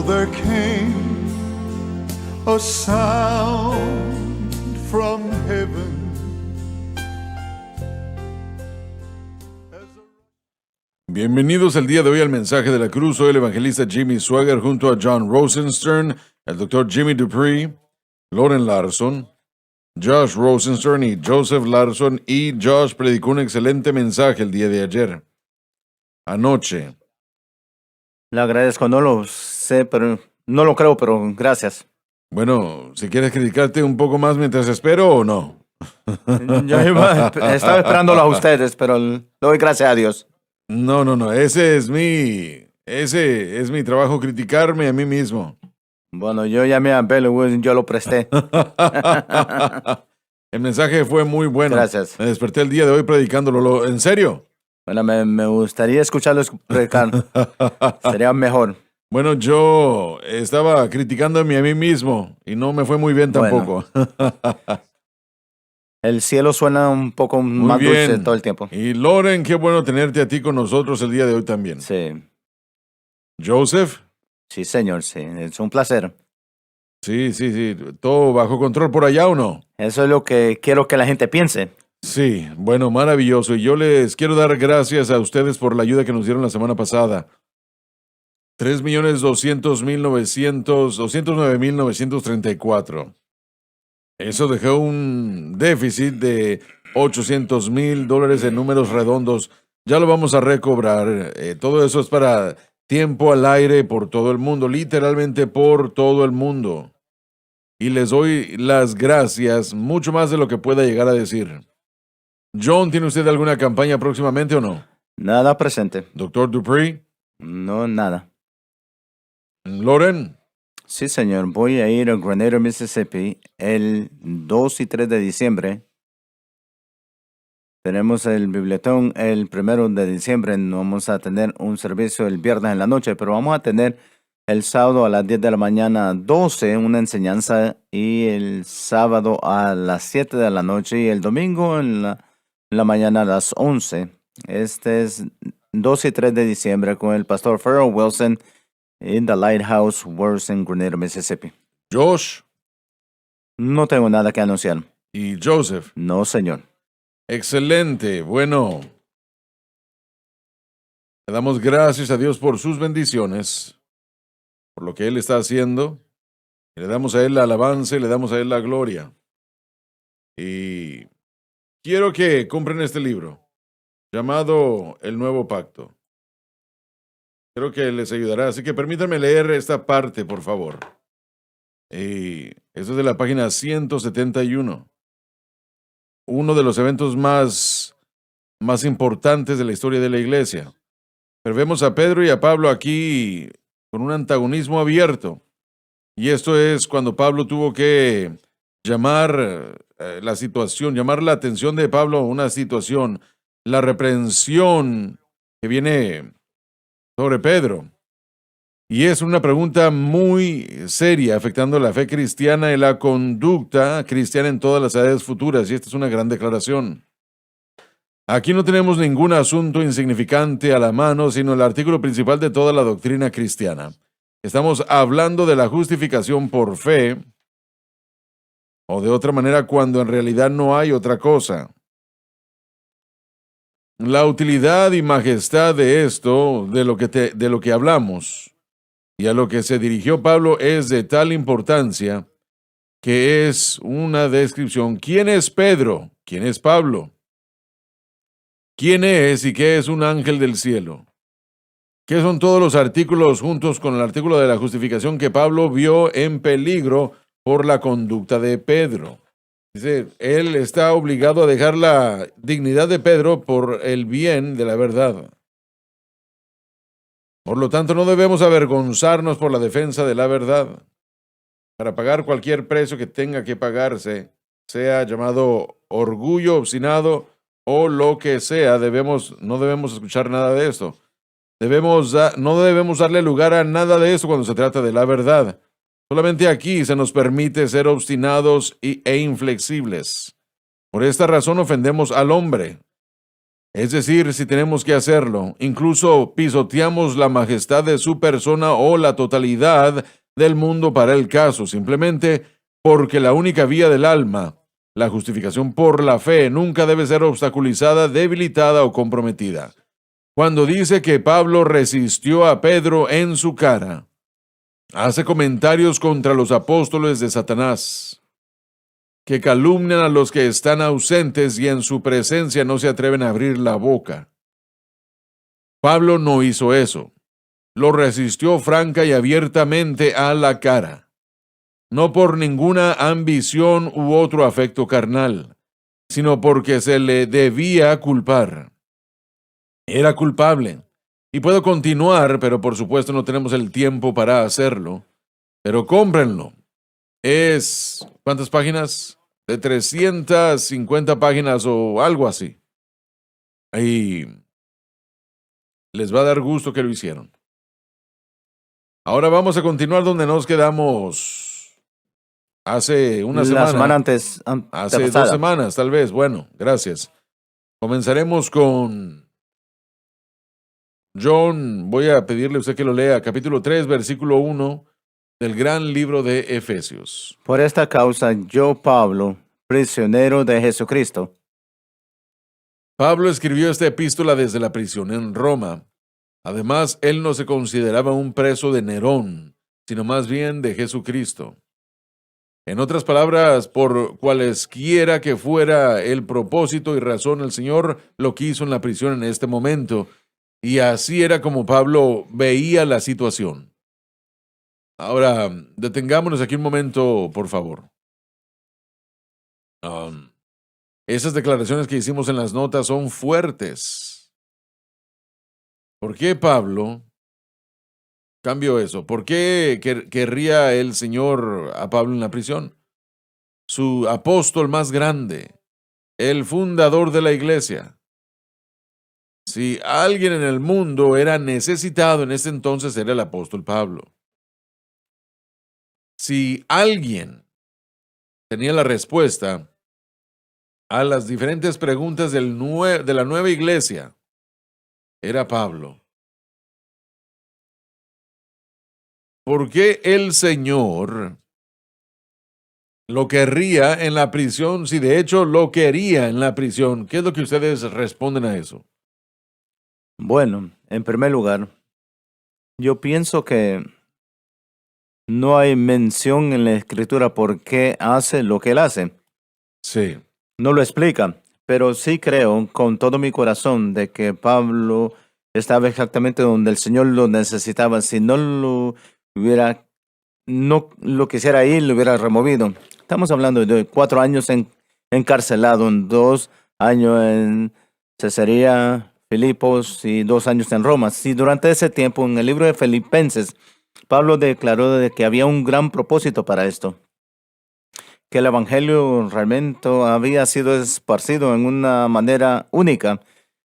So there came a sound from heaven. Bienvenidos el día de hoy al mensaje de la cruz. Soy el evangelista Jimmy Swaggart junto a John Rosenstern, el Dr. Jimmy Dupree, Loren Larson, Josh Rosenstern y Joseph Larson. Y Josh predicó un excelente mensaje el día de ayer. Anoche. Le agradezco, no lo sé, pero no lo creo, pero gracias. Bueno, si quieres criticarte un poco más mientras espero o no. Estaba esperándolo a ustedes, pero le doy gracias a Dios. No, ese es mi trabajo, criticarme a mí mismo. Bueno, yo llamé a Bill Wilson, yo lo presté. El mensaje fue muy bueno. Gracias. Me desperté el día de hoy predicándolo. ¿En serio? Bueno, me gustaría escucharlos predicar. Sería mejor. Bueno, yo estaba criticándome a mí mismo y no me fue muy bien tampoco. Bueno. El cielo suena un poco Muy más bien. dulce todo el tiempo. Y Loren, qué bueno tenerte a ti con nosotros el día de hoy también. Sí. Joseph. Sí, señor, sí. Es un placer. Sí. ¿Todo bajo control por allá o no? Eso es lo que quiero que la gente piense. Sí, bueno, maravilloso. Y yo les quiero dar gracias a ustedes por la ayuda que nos dieron la semana pasada. 209,934. Eso dejó un déficit de $800,000 en números redondos. Ya lo vamos a recobrar. Todo eso es para tiempo al aire por todo el mundo, literalmente por todo el mundo. Y les doy las gracias, mucho más de lo que pueda llegar a decir. John, ¿tiene usted alguna campaña próximamente o no? Nada presente. Doctor Dupree. No, nada. Loren. Sí, señor. Voy a ir a Grenada, Mississippi, el 2 y 3 de diciembre. Tenemos el bibletón el 1 de diciembre. No vamos a tener un servicio el viernes en la noche, pero vamos a tener el sábado a las 10 de la mañana 12 una enseñanza y el sábado a las 7 de la noche y el domingo en la mañana a las 11. Este es 2 y 3 de diciembre con el pastor Farrell Wilson en The Lighthouse Wars en Grenada, Mississippi. Josh. No tengo nada que anunciar. Y Joseph. No, señor. Excelente. Bueno, le damos gracias a Dios por sus bendiciones, por lo que Él está haciendo. Y le damos a Él la alabanza y le damos a Él la gloria. Y quiero que compren este libro, llamado El Nuevo Pacto. Creo que les ayudará, así que permítanme leer esta parte, por favor. Y esto es de la página 171. Uno de los eventos más importantes de la historia de la iglesia. Pero vemos a Pedro y a Pablo aquí con un antagonismo abierto. Y esto es cuando Pablo tuvo que llamar llamar la atención de Pablo a una situación, la reprensión que viene sobre Pedro. Y es una pregunta muy seria, afectando la fe cristiana y la conducta cristiana en todas las edades futuras. Y esta es una gran declaración. Aquí no tenemos ningún asunto insignificante a la mano, sino el artículo principal de toda la doctrina cristiana. Estamos hablando de la justificación por fe, o de otra manera, cuando en realidad no hay otra cosa. La utilidad y majestad de esto, de lo que hablamos, y a lo que se dirigió Pablo es de tal importancia que es una descripción. ¿Quién es Pedro? ¿Quién es Pablo? ¿Quién es y qué es un ángel del cielo? ¿Qué son todos los artículos juntos con el artículo de la justificación que Pablo vio en peligro por la conducta de Pedro? Dice, él está obligado a dejar la dignidad de Pedro por el bien de la verdad. Por lo tanto, no debemos avergonzarnos por la defensa de la verdad. Para pagar cualquier precio que tenga que pagarse, sea llamado orgullo, obstinado o lo que sea, no debemos escuchar nada de esto. No debemos darle lugar a nada de esto cuando se trata de la verdad. Solamente aquí se nos permite ser obstinados e inflexibles. Por esta razón ofendemos al hombre. Es decir, si tenemos que hacerlo, incluso pisoteamos la majestad de su persona o la totalidad del mundo para el caso, simplemente porque la única vía del alma, la justificación por la fe, nunca debe ser obstaculizada, debilitada o comprometida. Cuando dice que Pablo resistió a Pedro en su cara, hace comentarios contra los apóstoles de Satanás, que calumnian a los que están ausentes y en su presencia no se atreven a abrir la boca. Pablo no hizo eso. Lo resistió franca y abiertamente a la cara, no por ninguna ambición u otro afecto carnal, sino porque se le debía culpar. Era culpable. Y puedo continuar, pero por supuesto no tenemos el tiempo para hacerlo. Pero cómprenlo. Es, ¿cuántas páginas? De 350 páginas o algo así. Y les va a dar gusto que lo hicieron. Ahora vamos a continuar donde nos quedamos hace una semana. La semana antes. Hace 2 semanas, tal vez. Bueno, gracias. Comenzaremos con John. Voy a pedirle a usted que lo lea. Capítulo 3, versículo 1 del gran libro de Efesios. Por esta causa, yo, Pablo, prisionero de Jesucristo. Pablo escribió esta epístola desde la prisión en Roma. Además, él no se consideraba un preso de Nerón, sino más bien de Jesucristo. En otras palabras, por cualesquiera que fuera el propósito y razón, el Señor lo quiso en la prisión en este momento, y así era como Pablo veía la situación. Ahora, detengámonos aquí un momento, por favor. Esas declaraciones que hicimos en las notas son fuertes. ¿Por qué Pablo cambió eso? ¿Por qué querría el Señor a Pablo en la prisión? Su apóstol más grande, el fundador de la iglesia. Si alguien en el mundo era necesitado en ese entonces, era el apóstol Pablo. Si alguien tenía la respuesta a las diferentes preguntas de la nueva iglesia, era Pablo. ¿Por qué el Señor lo querría en la prisión? Si de hecho lo quería en la prisión, ¿qué es lo que ustedes responden a eso? Bueno, en primer lugar, yo pienso que no hay mención en la Escritura por qué hace lo que él hace. Sí. No lo explica, pero sí creo con todo mi corazón de que Pablo estaba exactamente donde el Señor lo necesitaba. Si no lo quisiera ahí, lo hubiera removido. Estamos hablando de 4 años encarcelado, 2 años en Cesarea, Filipos y 2 años en Roma. Si durante ese tiempo, en el libro de Filipenses, Pablo declaró de que había un gran propósito para esto, que el evangelio realmente había sido esparcido en una manera única,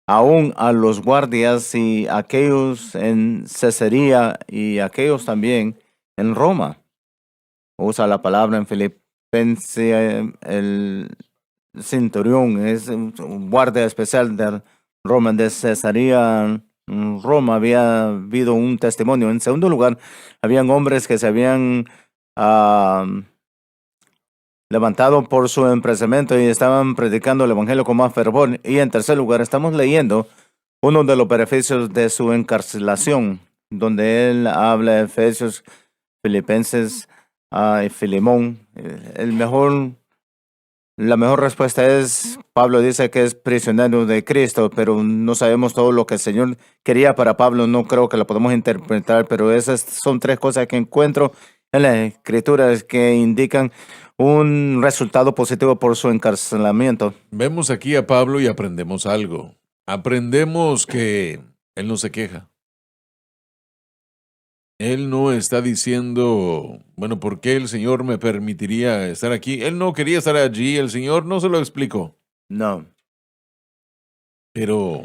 aún a los guardias y aquellos en Cesarea y aquellos también en Roma. Usa la palabra en Filipenses, el centurión es un guardia especial de Roma, de Cesarea. En Roma había habido un testimonio. En segundo lugar, habían hombres que se habían levantado por su emprendimiento y estaban predicando el evangelio con más fervor. Y en tercer lugar, estamos leyendo uno de los beneficios de su encarcelación, donde él habla de Efesios, Filipenses y Filemón. La mejor respuesta es, Pablo dice que es prisionero de Cristo, pero no sabemos todo lo que el Señor quería para Pablo. No creo que lo podamos interpretar, pero esas son 3 cosas que encuentro en las Escrituras que indican un resultado positivo por su encarcelamiento. Vemos aquí a Pablo y aprendemos algo. Aprendemos que él no se queja. Él no está diciendo, bueno, ¿por qué el Señor me permitiría estar aquí? Él no quería estar allí, el Señor no se lo explicó. No. Pero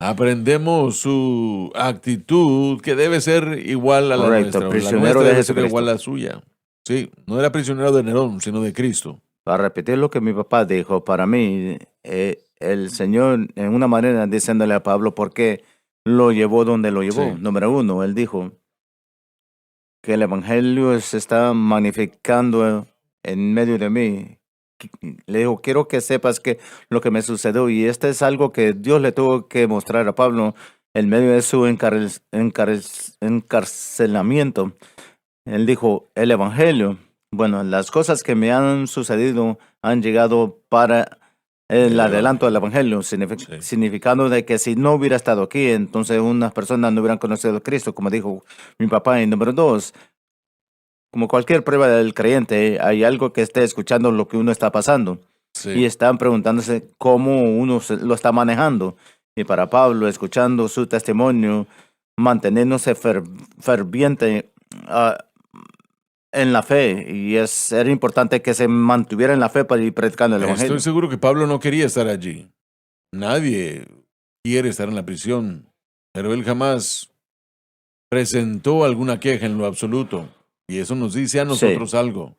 aprendemos su actitud que debe ser igual a la Correcto, nuestra. prisionero La nuestra de debe ser Jesucristo. igual a la suya. Sí, no era prisionero de Nerón, sino de Cristo. Para repetir lo que mi papá dijo, para mí, el Señor, en una manera, diciéndole a Pablo por qué lo llevó donde lo llevó. Sí. Número uno, él dijo que el Evangelio se está magnificando en medio de mí. Le dijo, quiero que sepas que lo que me sucedió, y este es algo que Dios le tuvo que mostrar a Pablo en medio de su encarcelamiento. Él dijo, el Evangelio, bueno, las cosas que me han sucedido han llegado para el adelanto del Evangelio, Sí. significando de que si no hubiera estado aquí, entonces unas personas no hubieran conocido a Cristo, como dijo mi papá. Y número dos, como cualquier prueba del creyente, hay algo que esté escuchando lo que uno está pasando y Sí. están preguntándose cómo uno lo está manejando. Y para Pablo, escuchando su testimonio, manteniéndose ferviente en la fe, y era importante que se mantuviera en la fe para ir predicando el Evangelio. Estoy seguro que Pablo no quería estar allí. Nadie quiere estar en la prisión, pero él jamás presentó alguna queja en lo absoluto. Y eso nos dice a nosotros algo.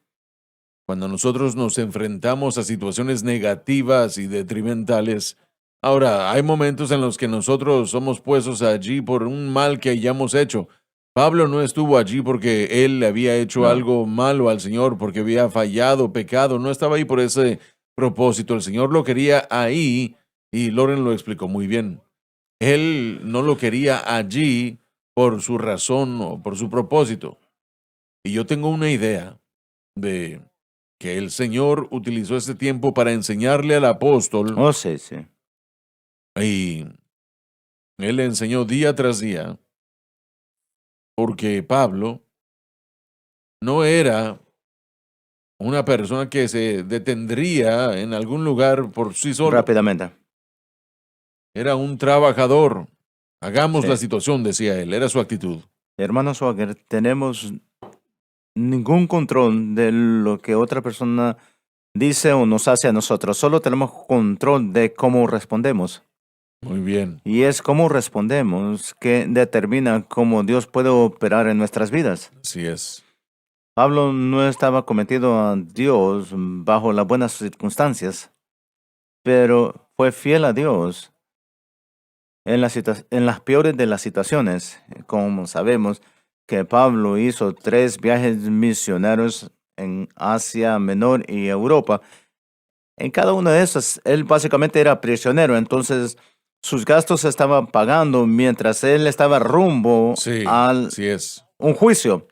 Cuando nosotros nos enfrentamos a situaciones negativas y detrimentales, ahora hay momentos en los que nosotros somos puestos allí por un mal que hayamos hecho. Pablo no estuvo allí porque él le había hecho No. algo malo al Señor, porque había fallado, pecado. No estaba ahí por ese propósito. El Señor lo quería ahí y Loren lo explicó muy bien. Él no lo quería allí por su razón o por su propósito. Y yo tengo una idea de que el Señor utilizó este tiempo para enseñarle al apóstol, Oh, sí, sí. y él le enseñó día tras día, porque Pablo no era una persona que se detendría en algún lugar por sí solo. Rápidamente. Era un trabajador. Hagamos Sí. la situación, decía él, era su actitud. Hermano Swagger, tenemos ningún control de lo que otra persona dice o nos hace a nosotros. Solo tenemos control de cómo respondemos. Muy bien, Y es cómo respondemos que determina cómo Dios puede operar en nuestras vidas. así es. Pablo no estaba cometido a Dios bajo las buenas circunstancias, pero fue fiel a Dios en las peores de las situaciones. Como sabemos que Pablo hizo 3 viajes misioneros en Asia Menor y Europa. En cada uno de esos, él básicamente era prisionero, entonces sus gastos se estaban pagando mientras él estaba rumbo Sí, a así es. un juicio.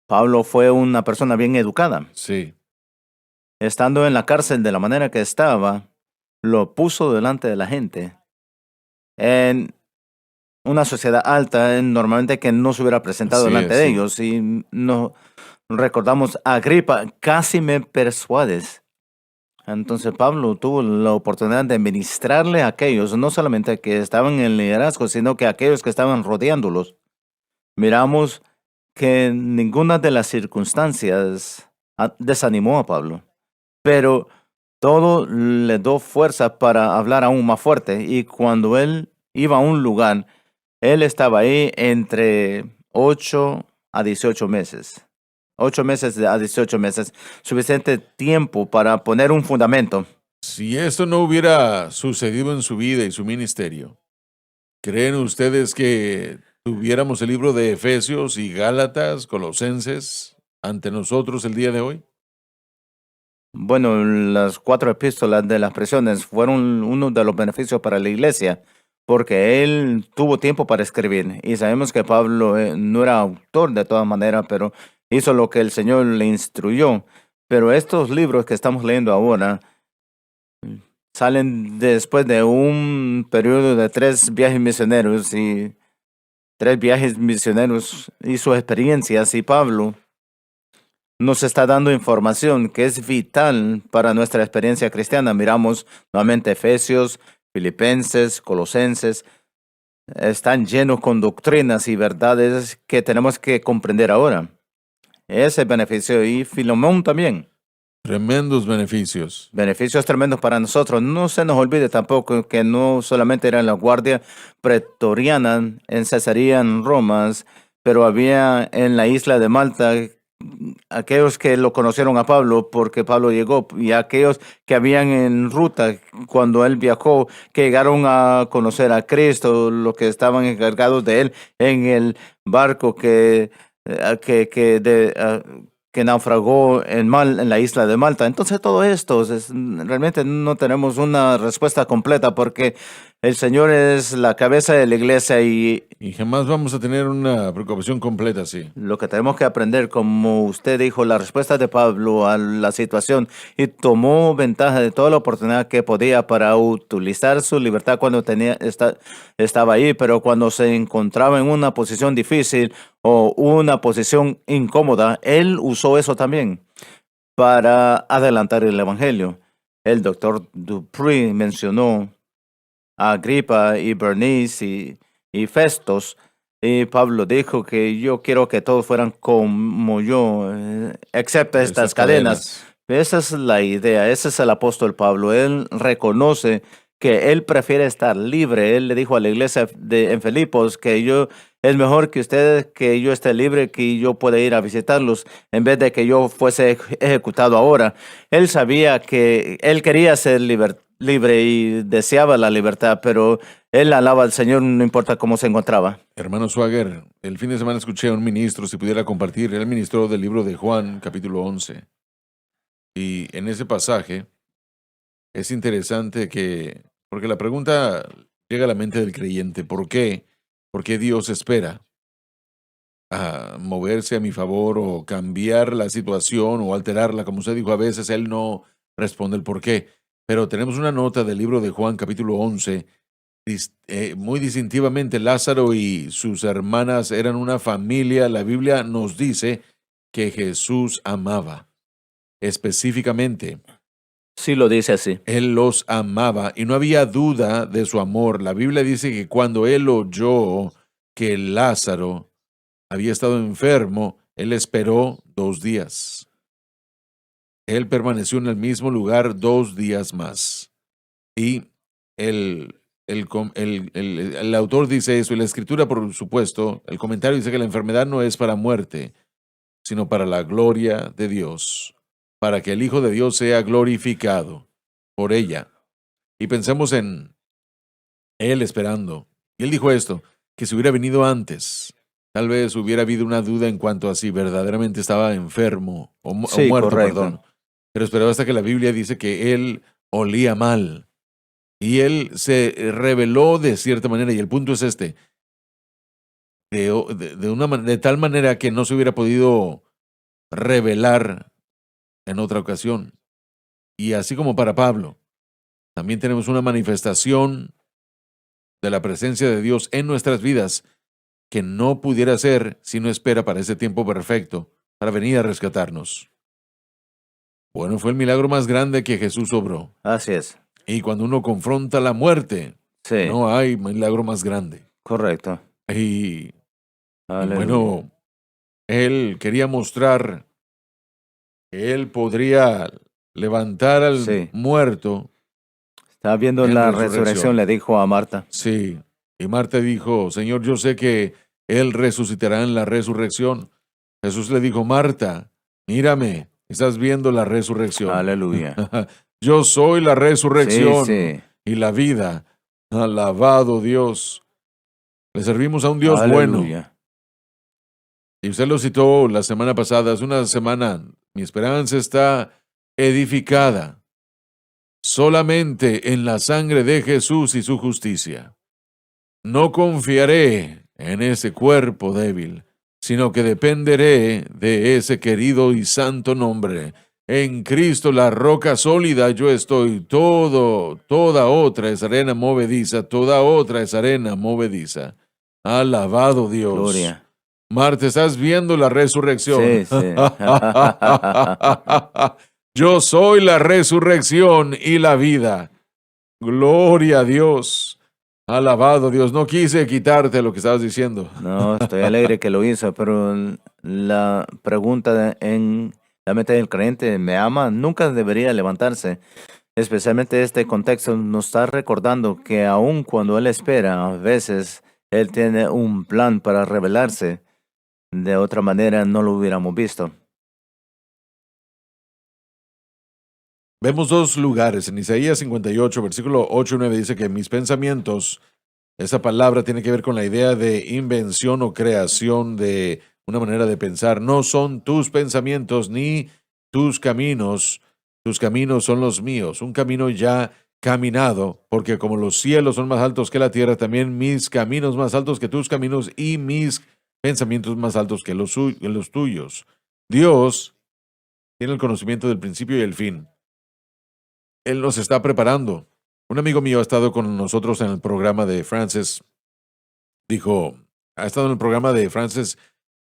Pablo fue una persona bien educada. Sí, Estando en la cárcel de la manera que estaba, lo puso delante de la gente. En una sociedad alta, normalmente que no se hubiera presentado Así delante es, de sí. ellos. Y no recordamos a Agripa, casi me persuades. Entonces Pablo tuvo la oportunidad de ministrarle a aquellos, no solamente que estaban en el liderazgo, sino que a aquellos que estaban rodeándolos. Miramos que ninguna de las circunstancias desanimó a Pablo, pero todo le dio fuerza para hablar aún más fuerte. Y cuando él iba a un lugar, él estaba ahí entre 8 a 18 meses. 8 meses a 18 meses. Suficiente tiempo para poner un fundamento. Si esto no hubiera sucedido en su vida y su ministerio, ¿creen ustedes que tuviéramos el libro de Efesios y Gálatas, Colosenses ante nosotros el día de hoy? Bueno, las 4 epístolas de las prisiones fueron uno de los beneficios para la iglesia, porque él tuvo tiempo para escribir. Y sabemos que Pablo no era autor de todas maneras, pero hizo lo que el Señor le instruyó. Pero estos libros que estamos leyendo ahora salen después de un periodo de 3 viajes misioneros, y 3 viajes misioneros y sus experiencias. Y Pablo nos está dando información que es vital para nuestra experiencia cristiana. Miramos nuevamente Efesios, Filipenses, Colosenses. Están llenos con doctrinas y verdades que tenemos que comprender ahora. Ese beneficio, y Filemón también. Tremendos beneficios. Beneficios tremendos para nosotros. No se nos olvide tampoco que no solamente era la guardia pretoriana en Cesarea, en Roma, pero había en la isla de Malta aquellos que lo conocieron a Pablo porque Pablo llegó y aquellos que habían en ruta cuando él viajó, que llegaron a conocer a Cristo, los que estaban encargados de él en el barco que naufragó en la isla de Malta. Entonces todo esto realmente no tenemos una respuesta completa porque el Señor es la cabeza de la iglesia y Y jamás vamos a tener una preocupación completa, sí. lo que tenemos que aprender, como usted dijo, la respuesta de Pablo a la situación y tomó ventaja de toda la oportunidad que podía para utilizar su libertad cuando estaba ahí, pero cuando se encontraba en una posición difícil o una posición incómoda, él usó eso también para adelantar el evangelio. El doctor Dupree mencionó a Agripa y Bernice y Festos. Y Pablo dijo que yo quiero que todos fueran como yo, excepto estas cadenas. Esa es la idea, ese es el apóstol Pablo. Él reconoce que él prefiere estar libre. Él le dijo a la iglesia en Filipos que es mejor que ustedes, que yo esté libre, que yo pueda ir a visitarlos, en vez de que yo fuese ejecutado ahora. Él sabía que él quería ser libre y deseaba la libertad, pero él alaba al Señor, no importa cómo se encontraba. Hermano Swagger, el fin de semana escuché a un ministro, si pudiera compartir, él ministró del libro de Juan, capítulo 11. Y en ese pasaje es interesante porque la pregunta llega a la mente del creyente, ¿por qué? ¿Por qué Dios espera a moverse a mi favor o cambiar la situación o alterarla? Como usted dijo, a veces Él no responde el por qué. Pero tenemos una nota del libro de Juan, capítulo 11, muy distintivamente. Lázaro y sus hermanas eran una familia. La Biblia nos dice que Jesús amaba. Específicamente, Sí lo dice así. Él los amaba y no había duda de su amor. La Biblia dice que cuando Él oyó que Lázaro había estado enfermo, Él esperó 2 días. Él permaneció en el mismo lugar 2 días más. Y el autor dice eso, y la escritura, por supuesto, el comentario dice que la enfermedad no es para muerte, sino para la gloria de Dios, para que el Hijo de Dios sea glorificado por ella. Y pensemos en Él esperando. Y Él dijo esto, que si hubiera venido antes, tal vez hubiera habido una duda en cuanto a si verdaderamente estaba enfermo o Sí, muerto, correcto. perdón. Pero esperaba hasta que la Biblia dice que Él olía mal. Y Él se reveló de cierta manera, y el punto es este, de tal manera que no se hubiera podido revelar en otra ocasión. Y así como para Pablo, también tenemos una manifestación de la presencia de Dios en nuestras vidas que no pudiera ser si no espera para ese tiempo perfecto, para venir a rescatarnos. Bueno, fue el milagro más grande que Jesús obró. Así es. Y cuando uno confronta la muerte, Sí, no hay milagro más grande. correcto. Y Aleluya. bueno, Él quería mostrar que Él podría levantar al Sí. muerto. Estaba viendo En la resurrección. resurrección, le dijo a Marta. Sí. Y Marta dijo, Señor, yo sé que Él resucitará en la resurrección. Jesús le dijo, Marta, mírame, estás viendo la resurrección. Aleluya. Yo soy la resurrección Sí, sí. y la vida. Alabado Dios. Le servimos a un Dios bueno. Aleluya. Y usted lo citó la semana pasada, hace una semana. Mi esperanza está edificada solamente en la sangre de Jesús y su justicia. No confiaré en ese cuerpo débil, sino que dependeré de ese querido y santo nombre. En Cristo, la roca sólida, yo estoy. Toda otra es arena movediza, toda otra es arena movediza. Alabado Dios. Gloria. Marta, ¿estás viendo la resurrección? Sí, sí. Yo soy la resurrección y la vida. Gloria a Dios. Alabado Dios. No quise quitarte lo que estabas diciendo. No, estoy alegre que lo hizo, pero la pregunta en la mente del creyente, ¿me ama? Nunca debería levantarse. Especialmente este contexto nos está recordando que aun cuando Él espera, a veces Él tiene un plan para revelarse. De otra manera no lo hubiéramos visto. vemos dos lugares. En Isaías 58, versículo 8 y 9 dice que mis pensamientos, esa palabra tiene que ver con la idea de invención o creación de una manera de pensar. No son tus pensamientos ni tus caminos son los míos. Un camino ya caminado, porque como los cielos son más altos que la tierra, también mis caminos más altos que tus caminos y mis pensamientos más altos que los tuyos. Dios tiene el conocimiento del principio y el fin. Él nos está preparando. Un amigo mío ha estado con nosotros en el programa de Francis. Ha estado en el programa de Francis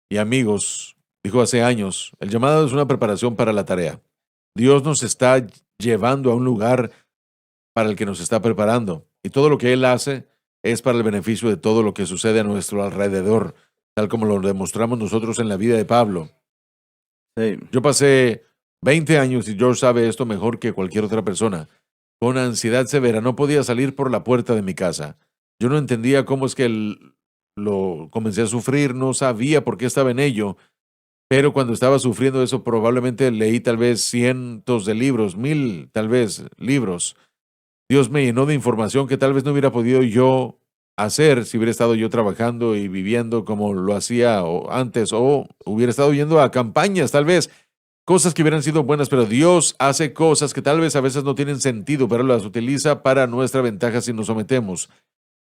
y amigos. Dijo hace años, el llamado es una preparación para la tarea. Dios nos está llevando a un lugar para el que nos está preparando. Y todo lo que Él hace es para el beneficio de todo lo que sucede a nuestro alrededor, tal como lo demostramos nosotros en la vida de Pablo. Sí. Yo pasé 20 años, y George sabe esto mejor que cualquier otra persona, con ansiedad severa. No podía salir por la puerta de mi casa. Yo no entendía cómo es que lo comencé a sufrir, no sabía por qué estaba en ello, pero cuando estaba sufriendo eso probablemente leí tal vez cientos de libros, 1000 tal vez libros. Dios me llenó de información que tal vez no hubiera podido yo hacer si hubiera estado yo trabajando y viviendo como lo hacía antes, o hubiera estado yendo a campañas tal vez. Cosas que hubieran sido buenas, pero Dios hace cosas que tal vez a veces no tienen sentido, pero las utiliza para nuestra ventaja si nos sometemos.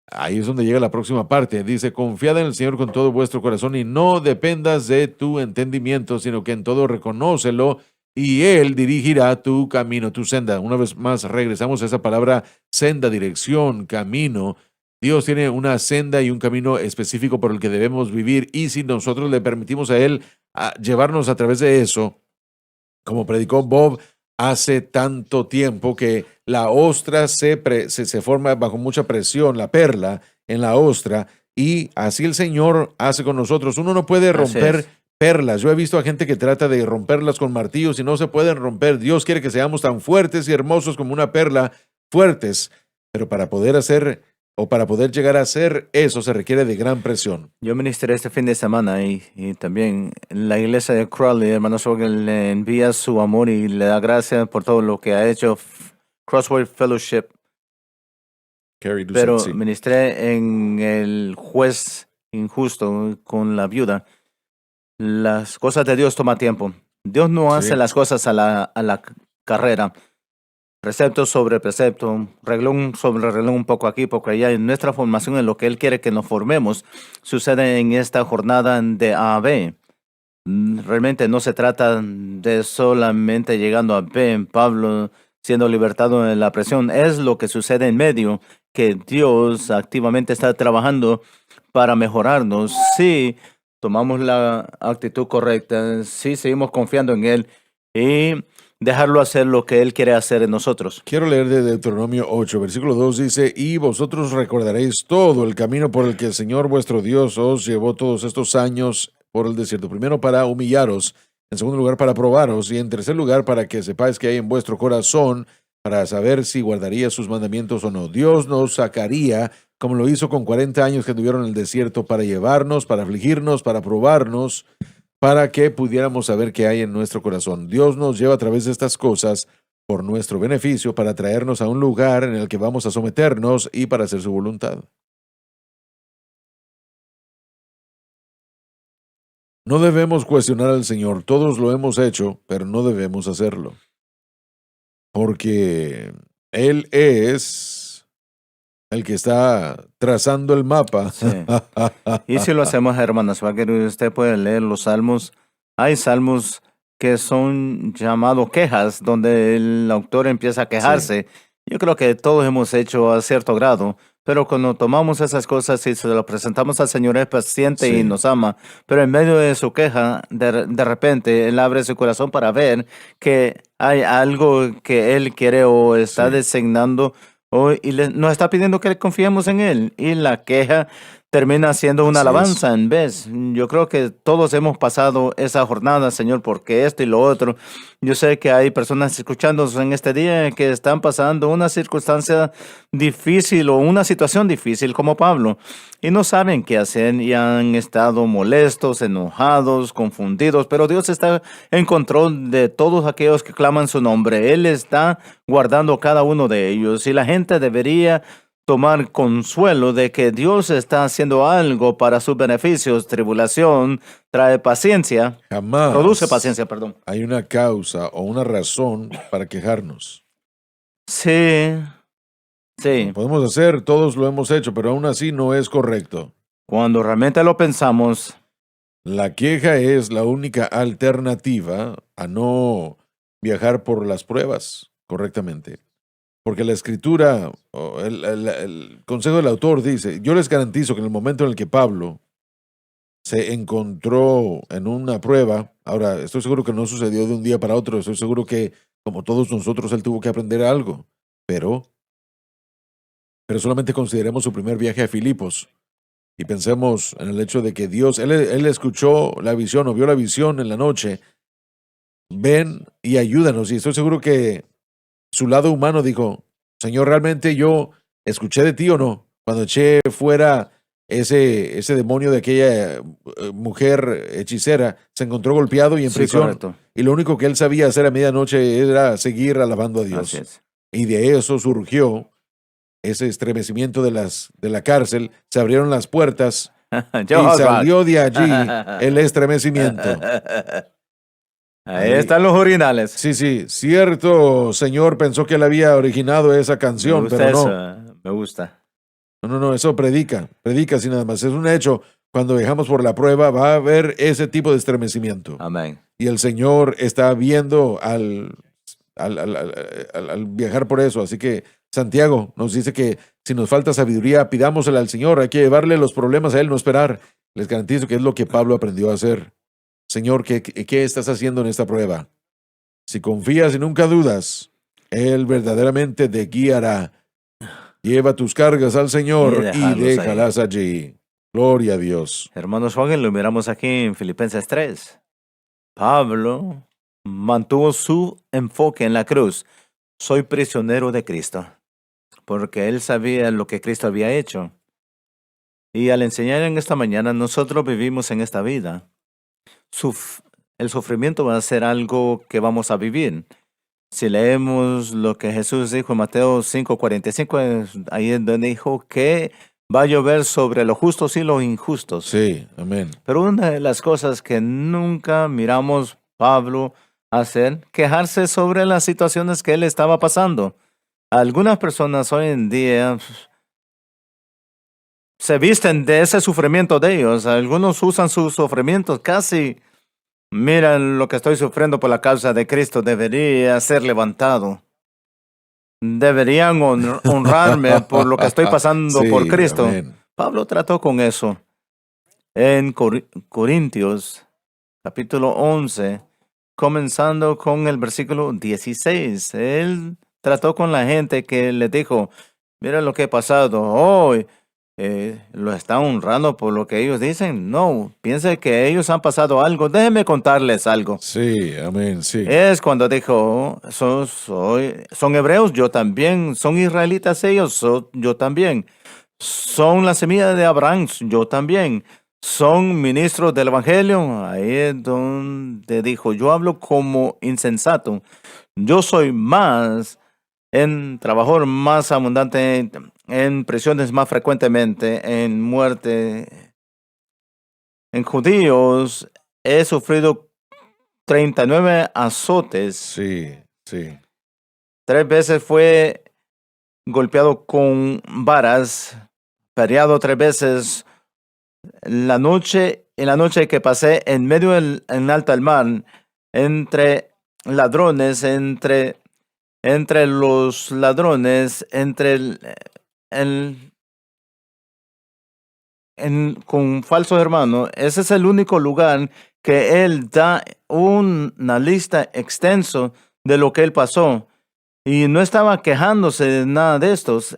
Ahí es donde llega la próxima parte. Dice, confiad en el Señor con todo vuestro corazón y no dependas de tu entendimiento, sino que en todo reconócelo y Él dirigirá tu camino, tu senda. Una vez más regresamos a esa palabra senda, dirección, camino. Dios tiene una senda y un camino específico por el que debemos vivir, y si nosotros le permitimos a Él llevarnos a través de eso, como predicó Bob hace tanto tiempo, que la ostra se forma bajo mucha presión, la perla en la ostra, y así el Señor hace con nosotros. Uno no puede romper perlas. Yo he visto a gente que trata de romperlas con martillos y no se pueden romper. Dios quiere que seamos tan fuertes y hermosos como una perla, fuertes, pero para poder llegar a hacer eso se requiere de gran presión. Yo ministré este fin de semana y también en la iglesia de Crowley, hermano Sorgen le envía su amor y le da gracias por todo lo que ha hecho Crossword Fellowship. Pero Sí. ministré en el juez injusto con la viuda. Las cosas de Dios toman tiempo. Dios no hace las cosas a la carrera. Precepto sobre precepto, reglón sobre reglón, un poco aquí, poco allá. En nuestra formación, en lo que Él quiere que nos formemos, sucede en esta jornada de A a B. Realmente no se trata de solamente llegando a B, Pablo siendo libertado de la presión. Es lo que sucede en medio, que Dios activamente está trabajando para mejorarnos. Si tomamos la actitud correcta, si seguimos confiando en Él y dejarlo hacer lo que Él quiere hacer en nosotros. Quiero leer de Deuteronomio 8, versículo 2, dice, y vosotros recordaréis todo el camino por el que el Señor vuestro Dios os llevó todos estos años por el desierto. Primero, para humillaros; en segundo lugar, para probaros; y en tercer lugar, para que sepáis que hay en vuestro corazón, para saber si guardaría sus mandamientos o no. Dios nos sacaría, como lo hizo con 40 años que tuvieron en el desierto, para llevarnos, para afligirnos, para probarnos, para que pudiéramos saber qué hay en nuestro corazón. Dios nos lleva a través de estas cosas por nuestro beneficio, para traernos a un lugar en el que vamos a someternos y para hacer su voluntad. No debemos cuestionar al Señor. Todos lo hemos hecho, pero no debemos hacerlo, porque Él es el que está trazando el mapa. Sí. Y si lo hacemos, hermanos, usted puede leer los salmos. Hay salmos que son llamados quejas, donde el autor empieza a quejarse. Yo creo que todos hemos hecho a cierto grado, pero cuando tomamos esas cosas y se lo presentamos al Señor, es paciente y nos ama. Pero en medio de su queja, de repente, Él abre su corazón para ver que hay algo que Él quiere o está designando, y nos está pidiendo que confiemos en Él. Y la queja termina siendo una Así es. alabanza en vez. Yo creo que todos hemos pasado esa jornada, Señor, porque esto y lo otro. Yo sé que hay personas escuchándonos en este día que están pasando una circunstancia difícil o una situación difícil como Pablo y no saben qué hacer y han estado molestos, enojados, confundidos, pero Dios está en control de todos aquellos que claman su nombre. Él está guardando cada uno de ellos y la gente debería tomar consuelo de que Dios está haciendo algo para sus beneficios. Tribulación trae paciencia, produce Jamás paciencia, perdón. hay una causa o una razón para quejarnos. Sí, sí. Lo podemos hacer, todos lo hemos hecho, pero aún así no es correcto. Cuando realmente lo pensamos, La queja es la única alternativa a no viajar por las pruebas correctamente. Porque la escritura, o el consejo del autor dice, yo les garantizo que en el momento en el que Pablo se encontró en una prueba, ahora estoy seguro que no sucedió de un día para otro, estoy seguro que como todos nosotros él tuvo que aprender algo, pero solamente consideremos su primer viaje a Filipos y pensemos en el hecho de que Dios, él escuchó la visión o vio la visión en la noche, ven y ayúdanos, y estoy seguro que su lado humano dijo, Señor, ¿realmente yo escuché de ti o no? Cuando eché fuera ese demonio de aquella mujer hechicera, se encontró golpeado y en sí, prisión. correcto. Y lo único que él sabía hacer a medianoche era seguir alabando a Dios. Así es. Y de eso surgió ese estremecimiento de la cárcel. Se abrieron las puertas y Jehová. salió de allí el estremecimiento. Ahí están los orinales. Sí, sí, cierto señor pensó que él había originado esa canción, Me gusta pero no. eso, me gusta. No, eso predica así nada más. Es un hecho. Cuando viajamos por la prueba va a haber ese tipo de estremecimiento. Amén. Y el Señor está viendo al viajar por eso. Así que Santiago nos dice que si nos falta sabiduría, pidámosela al Señor. Hay que llevarle los problemas a Él, no esperar. Les garantizo que es lo que Pablo aprendió a hacer. Señor, ¿qué estás haciendo en esta prueba? Si confías y nunca dudas, Él verdaderamente te guiará. Lleva tus cargas al Señor y déjalas allí. Gloria a Dios. Hermanos Juan, lo miramos aquí en Filipenses 3. Pablo mantuvo su enfoque en la cruz. Soy prisionero de Cristo, porque él sabía lo que Cristo había hecho. Y al enseñar en esta mañana, nosotros vivimos en esta vida. El sufrimiento va a ser algo que vamos a vivir. Si leemos lo que Jesús dijo en Mateo 5:45, ahí es donde dijo que va a llover sobre los justos y los injustos. Sí, amén. Pero una de las cosas que nunca miramos Pablo hacer, quejarse sobre las situaciones que él estaba pasando. Algunas personas hoy en día se visten de ese sufrimiento de ellos. Algunos usan sus sufrimientos casi. Mira lo que estoy sufriendo por la causa de Cristo. Debería ser levantado. Deberían honrarme por lo que estoy pasando Sí, por Cristo. amén. Pablo trató con eso. En Corintios, capítulo 11, comenzando con el versículo 16. Él trató con la gente que le dijo, mira lo que ha pasado hoy. ¿Lo están honrando por lo que ellos dicen? No, piense que ellos han pasado algo. Déjenme contarles algo. Sí, amén, sí. Es cuando dijo, son hebreos, yo también. Son israelitas ellos, yo también. Son la semilla de Abraham, yo también. Son ministros del evangelio. Ahí es donde dijo, yo hablo como insensato. Yo soy más en trabajador más abundante, en prisiones más frecuentemente, en muerte. En judíos he sufrido 39 azotes. Sí, sí. 3 veces fue golpeado con varas, peleado 3 veces. En la noche que pasé en medio en alta del mar, entre ladrones, entre los ladrones, con falsos hermanos, ese es el único lugar que él da una lista extenso de lo que él pasó. Y no estaba quejándose de nada de estos.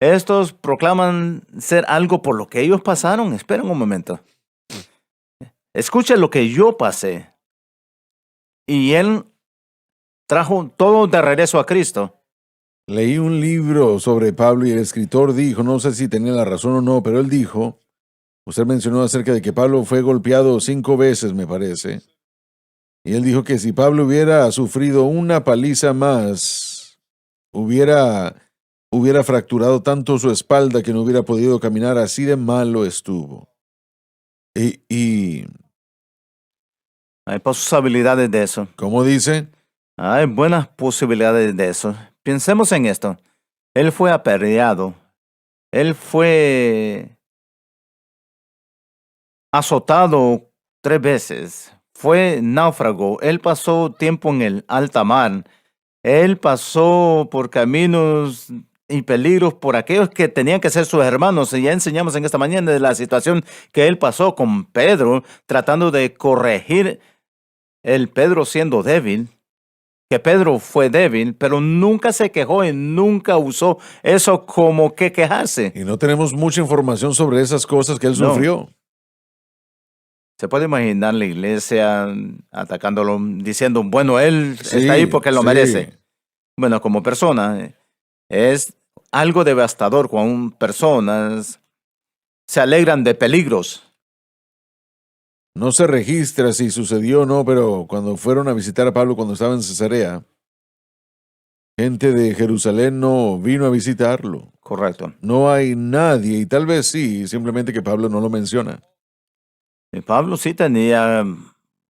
Estos proclaman ser algo por lo que ellos pasaron. Esperen un momento. Escuchen lo que yo pasé. Y él trajo todo de regreso a Cristo. Leí un libro sobre Pablo y el escritor dijo, no sé si tenía la razón o no, pero él dijo, usted mencionó acerca de que Pablo fue golpeado 5 veces, me parece. Y él dijo que si Pablo hubiera sufrido una paliza más, hubiera fracturado tanto su espalda que no hubiera podido caminar, así de malo estuvo. Y Hay posibilidades de eso. ¿cómo dice? Hay buenas posibilidades de eso. Pensemos en esto. Él fue apedreado. Él fue azotado 3 veces. Fue náufrago. Él pasó tiempo en el alta mar. Él pasó por caminos y peligros por aquellos que tenían que ser sus hermanos. Y ya enseñamos en esta mañana de la situación que él pasó con Pedro, tratando de corregir el Pedro siendo débil. Que Pedro fue débil, pero nunca se quejó y nunca usó eso como que quejarse. Y no tenemos mucha información sobre esas cosas que él No. sufrió. Se puede imaginar la iglesia atacándolo, diciendo, bueno, él Sí, está ahí porque lo sí. merece. Bueno, como persona, es algo devastador cuando personas se alegran de peligros. No se registra si sucedió o no, pero cuando fueron a visitar a Pablo cuando estaba en Cesarea, gente de Jerusalén no vino a visitarlo. Correcto. No hay nadie, y tal vez sí, simplemente que Pablo no lo menciona. Y Pablo sí tenía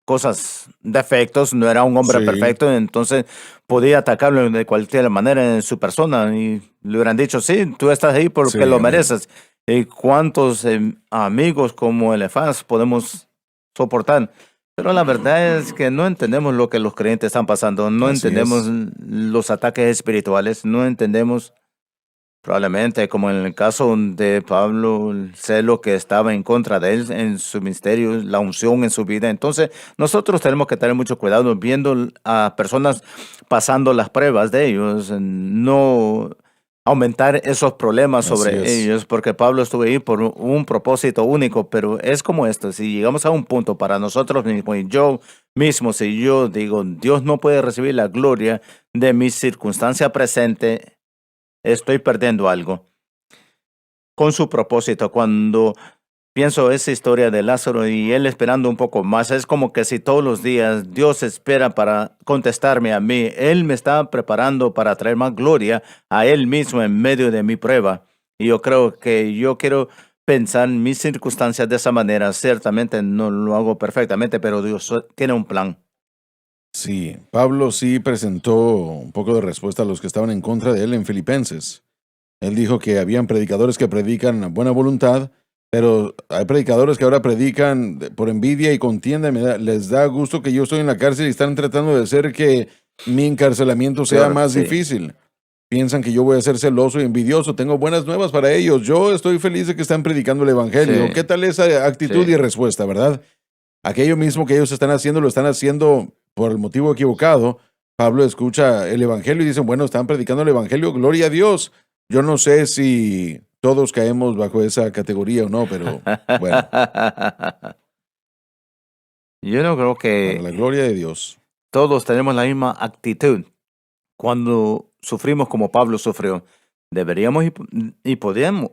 cosas, defectos, no era un hombre Sí. perfecto, entonces podía atacarlo de cualquier manera en su persona y le hubieran dicho, sí, tú estás ahí porque Sí, lo amén. mereces. ¿Y cuántos amigos como Elefaz podemos soportar? Pero la verdad es que no entendemos lo que los creyentes están pasando, no Así entendemos es. los ataques espirituales, no entendemos. Probablemente, como en el caso de Pablo, el celo que estaba en contra de él en su ministerio, la unción en su vida. Entonces, nosotros tenemos que tener mucho cuidado viendo a personas pasando las pruebas de ellos, no aumentar esos problemas Así sobre es. ellos, porque Pablo estuvo ahí por un propósito único, pero es como esto, si llegamos a un punto para nosotros mismos, y yo mismo, si yo digo, Dios no puede recibir la gloria de mi circunstancia presente, estoy perdiendo algo. Con su propósito, cuando pienso esa historia de Lázaro y él esperando un poco más, es como que si todos los días Dios espera para contestarme a mí, Él me está preparando para traer más gloria a Él mismo en medio de mi prueba. Y yo creo que yo quiero pensar en mis circunstancias de esa manera. Ciertamente no lo hago perfectamente, pero Dios tiene un plan. Sí, Pablo sí presentó un poco de respuesta a los que estaban en contra de él en Filipenses. Él dijo que habían predicadores que predican buena voluntad, pero hay predicadores que ahora predican por envidia y contienda. Les da gusto que yo estoy en la cárcel y están tratando de hacer que mi encarcelamiento sea Peor, más sí. difícil. Piensan que yo voy a ser celoso y envidioso. Tengo buenas nuevas para ellos. Yo estoy feliz de que están predicando el evangelio. Sí. ¿Qué tal esa actitud Sí. y respuesta, verdad? Aquello mismo que ellos están haciendo, lo están haciendo por el motivo equivocado. Pablo escucha el evangelio y dicen, bueno, están predicando el evangelio, gloria a Dios. Yo no sé si todos caemos bajo esa categoría o no, pero bueno, Yo no creo para la que gloria de Dios. todos tenemos la misma actitud cuando sufrimos como Pablo sufrió. Deberíamos y podemos,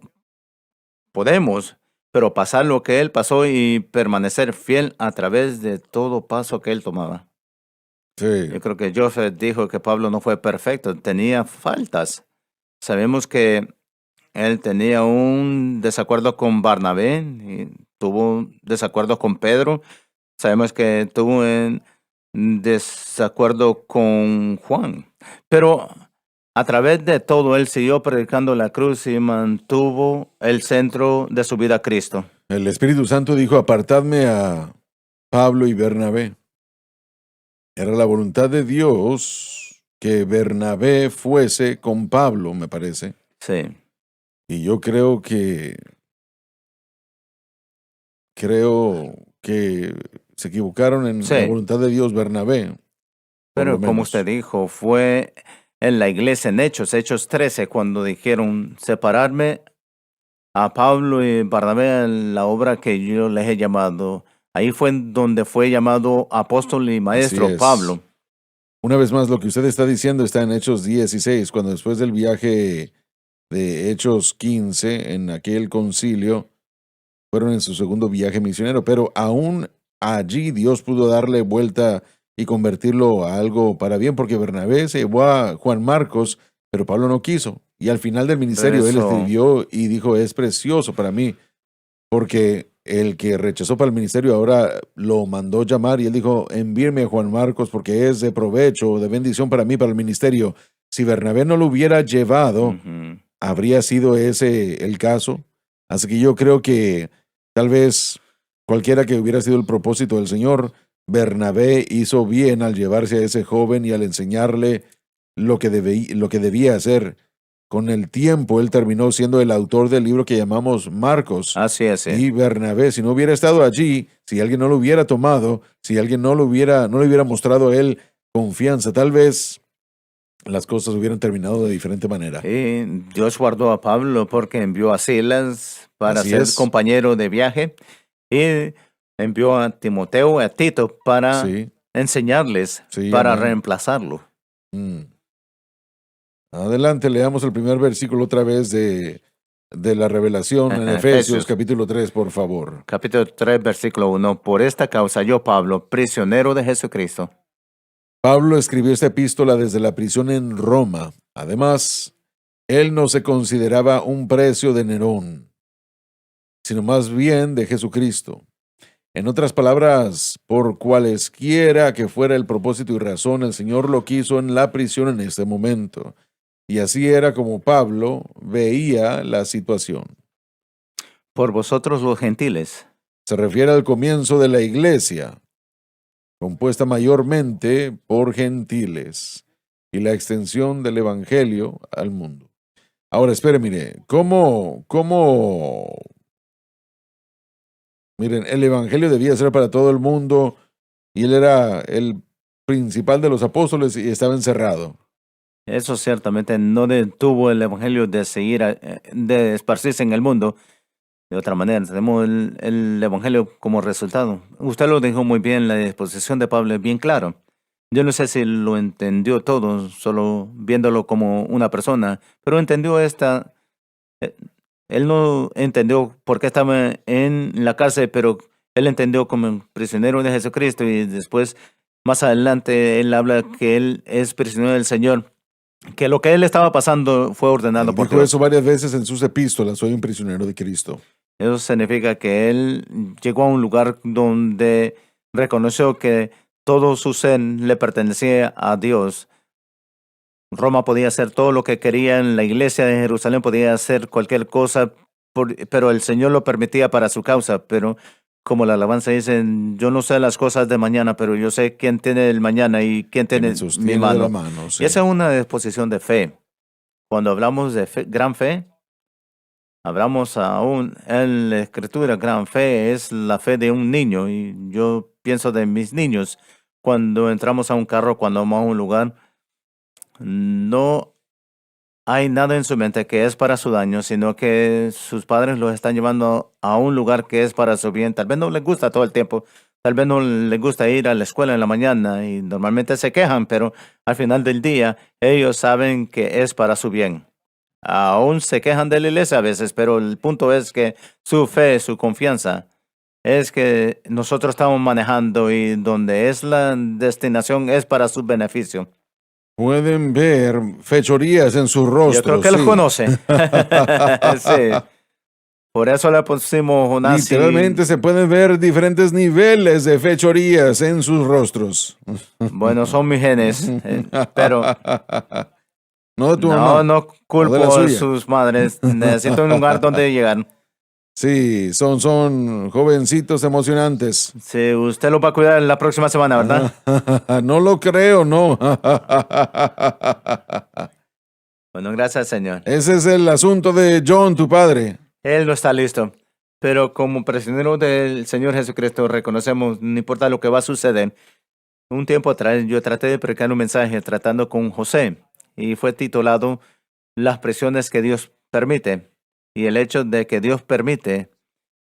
pero pasar lo que él pasó y permanecer fiel a través de todo paso que él tomaba. Sí, Yo creo que Joseph dijo que Pablo no fue perfecto, tenía faltas. Sabemos que él tenía un desacuerdo con Barnabé y tuvo desacuerdos con Pedro. Sabemos que tuvo un desacuerdo con Juan. Pero a través de todo, él siguió predicando la cruz y mantuvo el centro de su vida a Cristo. el Espíritu Santo dijo, apartadme a Pablo y Bernabé. Era la voluntad de Dios que Bernabé fuese con Pablo, me parece. Sí. Y yo creo que se equivocaron en Sí. la voluntad de Dios, Bernabé, por lo Pero como menos. usted dijo, fue en la iglesia en Hechos 13, cuando dijeron separarme a Pablo y Barnabé en la obra que yo les he llamado. Ahí fue en donde fue llamado apóstol y Así maestro es. Pablo. Una vez más, lo que usted está diciendo está en Hechos 16, cuando después del viaje de Hechos 15, en aquel concilio, fueron en su segundo viaje misionero, pero aún allí Dios pudo darle vuelta y convertirlo a algo para bien, porque Bernabé se llevó a Juan Marcos, pero Pablo no quiso. Y al final del ministerio él eso- escribió y dijo, es precioso para mí, porque el que rechazó para el ministerio ahora lo mandó llamar y él dijo, envíeme a Juan Marcos porque es de provecho, de bendición para mí, para el ministerio. Si Bernabé no lo hubiera llevado, Ujú. habría sido ese el caso. Así que yo creo que tal vez cualquiera que hubiera sido el propósito del Señor, Bernabé hizo bien al llevarse a ese joven y al enseñarle lo que debía hacer. Con el tiempo, él terminó siendo el autor del libro que llamamos Marcos. Así es. Y Bernabé, si no hubiera estado allí, si alguien no lo hubiera tomado, si alguien no le hubiera mostrado a él confianza, tal vez las cosas hubieran terminado de diferente manera. Y Dios guardó a Pablo porque envió a Silas para Así ser es. compañero de viaje y envió a Timoteo y a Tito para Sí, enseñarles, sí, para amén. reemplazarlo. Mm. Adelante, leamos el primer versículo otra vez de la revelación en Efesios, Efesios. capítulo 3, por favor. Capítulo 3, versículo 1. Por esta causa yo, Pablo, prisionero de Jesucristo. Pablo escribió esta epístola desde la prisión en Roma. Además, él no se consideraba un precio de Nerón, sino más bien de Jesucristo. En otras palabras, por cualesquiera que fuera el propósito y razón, el Señor lo quiso en la prisión en este momento. Y así era como Pablo veía la situación. Por vosotros los gentiles. Se refiere al comienzo de la iglesia, compuesta mayormente por gentiles, y la extensión del evangelio al mundo. Ahora, espere, mire, miren, el evangelio debía ser para todo el mundo, y él era el principal de los apóstoles y estaba encerrado. Eso ciertamente no detuvo el evangelio de seguir, de esparcirse en el mundo. De otra manera, tenemos el evangelio como resultado. Usted lo dijo muy bien, la disposición de Pablo es bien claro. Yo no sé si lo entendió todo, solo viéndolo como una persona, pero entendió esta. eh, Él no entendió por qué estaba en la cárcel, pero él entendió como prisionero de Jesucristo y después, más adelante, él habla que él es prisionero del Señor, que lo que él estaba pasando fue ordenado Él por dijo Dios. eso varias veces en sus epístolas, soy un prisionero de Cristo. Eso significa que él llegó a un lugar donde reconoció que todo su ser le pertenecía a Dios. Roma podía hacer todo lo que quería, en la iglesia de Jerusalén podía hacer cualquier cosa, pero el Señor lo permitía para su causa. Pero como la alabanza dice, yo no sé las cosas de mañana, pero yo sé quién tiene el mañana y quién Que tiene me mi sostiene de mano. la mano. Sí. Y esa es una disposición de fe. Cuando hablamos de gran fe, hablamos aún en la escritura, gran fe es la fe de un niño. Y yo pienso de mis niños, cuando entramos a un carro, cuando vamos a un lugar, no hay nada en su mente que es para su daño, sino que sus padres los están llevando a un lugar que es para su bien. Tal vez no les gusta todo el tiempo, tal vez no les gusta ir a la escuela en la mañana y normalmente se quejan, pero al final del día ellos saben que es para su bien. Aún se quejan de la iglesia a veces, pero el punto es que su fe, su confianza, es que nosotros estamos manejando y donde es la destinación es para su beneficio. Pueden ver fechorías en sus rostros. Yo creo que los sí. conoce. Sí. Por eso le pusimos una Literalmente se pueden ver diferentes niveles de fechorías en sus rostros. Bueno, son mis genes, pero No de tu mamá. no O de la culpo a suya. sus madres. Necesito un lugar donde llegar. Sí, son jovencitos emocionantes. Sí, usted lo va a cuidar la próxima semana, ¿verdad? No lo creo, no. Bueno, gracias, Señor. Ese es el asunto de John, tu padre. Él no está listo. Pero como prisionero del Señor Jesucristo, reconocemos, no importa lo que va a suceder. Un tiempo atrás yo traté de predicar un mensaje tratando con José. y fue titulado Las presiones que Dios permite. Y el hecho de que Dios permite